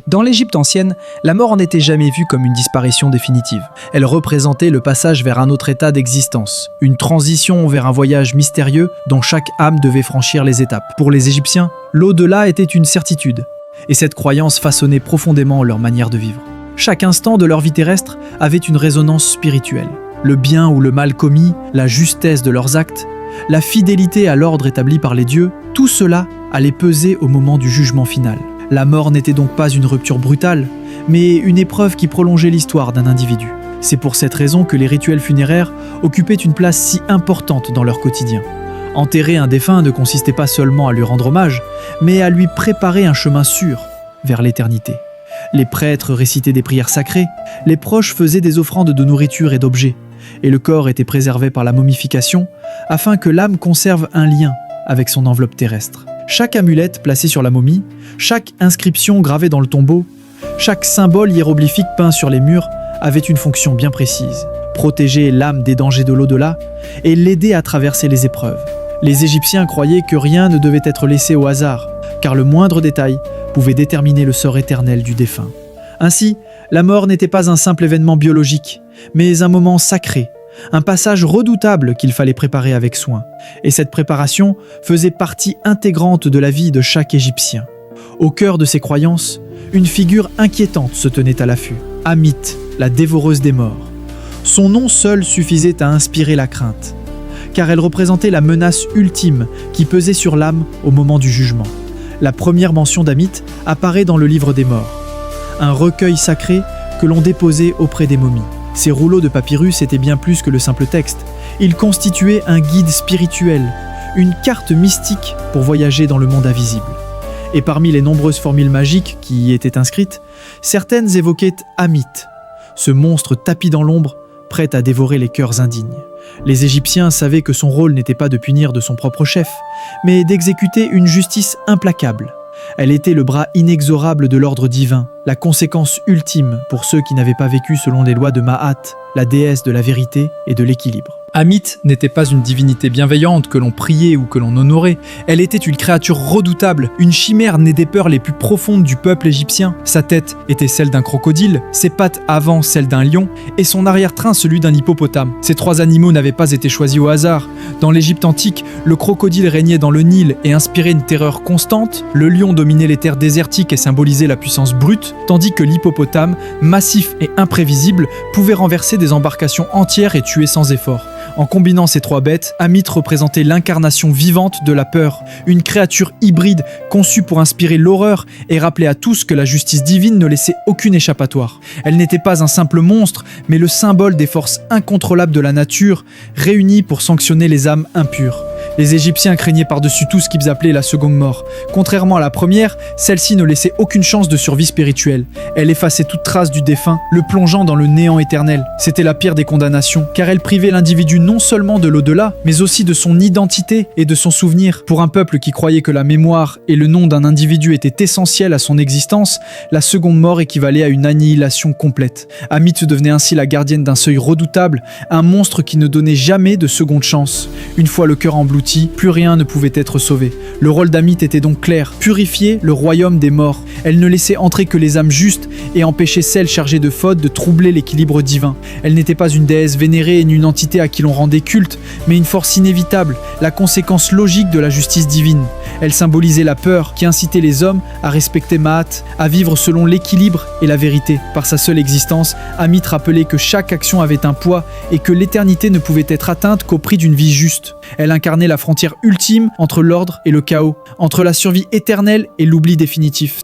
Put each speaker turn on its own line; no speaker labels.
Dans l'Égypte ancienne, la mort n'était jamais vue comme une disparition définitive. Elle représentait le passage vers un autre état d'existence, une transition vers un voyage mystérieux dont chaque âme devait franchir les étapes. Pour les Égyptiens, l'au-delà était une certitude, et cette croyance façonnait profondément leur manière de vivre. Chaque instant de leur vie terrestre avait une résonance spirituelle. Le bien ou le mal commis, la justesse de leurs actes, la fidélité à l'ordre établi par les dieux, tout cela allait peser au moment du jugement final. La mort n'était donc pas une rupture brutale, mais une épreuve qui prolongeait l'histoire d'un individu. C'est pour cette raison que les rituels funéraires occupaient une place si importante dans leur quotidien. Enterrer un défunt ne consistait pas seulement à lui rendre hommage, mais à lui préparer un chemin sûr vers l'éternité. Les prêtres récitaient des prières sacrées, les proches faisaient des offrandes de nourriture et d'objets, et le corps était préservé par la momification afin que l'âme conserve un lien avec son enveloppe terrestre. Chaque amulette placée sur la momie, chaque inscription gravée dans le tombeau, chaque symbole hiéroglyphique peint sur les murs avait une fonction bien précise, protéger l'âme des dangers de l'au-delà et l'aider à traverser les épreuves. Les Égyptiens croyaient que rien ne devait être laissé au hasard, car le moindre détail pouvait déterminer le sort éternel du défunt. Ainsi, la mort n'était pas un simple événement biologique, mais un moment sacré, un passage redoutable qu'il fallait préparer avec soin. Et cette préparation faisait partie intégrante de la vie de chaque Égyptien. Au cœur de ses croyances, une figure inquiétante se tenait à l'affût. Amit, la dévoreuse des morts. Son nom seul suffisait à inspirer la crainte, car elle représentait la menace ultime qui pesait sur l'âme au moment du jugement. La première mention d'Amit apparaît dans le livre des morts, un recueil sacré que l'on déposait auprès des momies. Ces rouleaux de papyrus étaient bien plus que le simple texte. Ils constituaient un guide spirituel, une carte mystique pour voyager dans le monde invisible. Et parmi les nombreuses formules magiques qui y étaient inscrites, certaines évoquaient Amit, ce monstre tapi dans l'ombre, prêt à dévorer les cœurs indignes. Les Égyptiens savaient que son rôle n'était pas de punir de son propre chef, mais d'exécuter une justice implacable. Elle était le bras inexorable de l'ordre divin, la conséquence ultime pour ceux qui n'avaient pas vécu selon les lois de Ma'at, la déesse de la vérité et de l'équilibre. Amit n'était pas une divinité bienveillante que l'on priait ou que l'on honorait, elle était une créature redoutable, une chimère née des peurs les plus profondes du peuple égyptien. Sa tête était celle d'un crocodile, ses pattes avant celles d'un lion, et son arrière-train celui d'un hippopotame. Ces trois animaux n'avaient pas été choisis au hasard. Dans l'Égypte antique, le crocodile régnait dans le Nil et inspirait une terreur constante, le lion dominait les terres désertiques et symbolisait la puissance brute, tandis que l'hippopotame, massif et imprévisible, pouvait renverser des embarcations entières et tuer sans effort. En combinant ces trois bêtes, Amit représentait l'incarnation vivante de la peur, une créature hybride conçue pour inspirer l'horreur et rappeler à tous que la justice divine ne laissait aucune échappatoire. Elle n'était pas un simple monstre, mais le symbole des forces incontrôlables de la nature, réunies pour sanctionner les âmes impures. Les Égyptiens craignaient par-dessus tout ce qu'ils appelaient la seconde mort. Contrairement à la première, celle-ci ne laissait aucune chance de survie spirituelle. Elle effaçait toute trace du défunt, le plongeant dans le néant éternel. C'était la pire des condamnations, car elle privait l'individu non seulement de l'au-delà, mais aussi de son identité et de son souvenir. Pour un peuple qui croyait que la mémoire et le nom d'un individu étaient essentiels à son existence, la seconde mort équivalait à une annihilation complète. Amit devenait ainsi la gardienne d'un seuil redoutable, un monstre qui ne donnait jamais de seconde chance. Une fois le cœur englouti, plus rien ne pouvait être sauvé. Le rôle d'Amit était donc clair, purifier le royaume des morts. Elle ne laissait entrer que les âmes justes et empêchait celles chargées de fautes de troubler l'équilibre divin. Elle n'était pas une déesse vénérée ni une entité à qui l'on rendait culte, mais une force inévitable, la conséquence logique de la justice divine. Elle symbolisait la peur qui incitait les hommes à respecter Ma'at, à vivre selon l'équilibre et la vérité. Par sa seule existence, Amit rappelait que chaque action avait un poids et que l'éternité ne pouvait être atteinte qu'au prix d'une vie juste. Elle incarnait la frontière ultime entre l'ordre et le chaos, entre la survie éternelle et l'oubli définitif.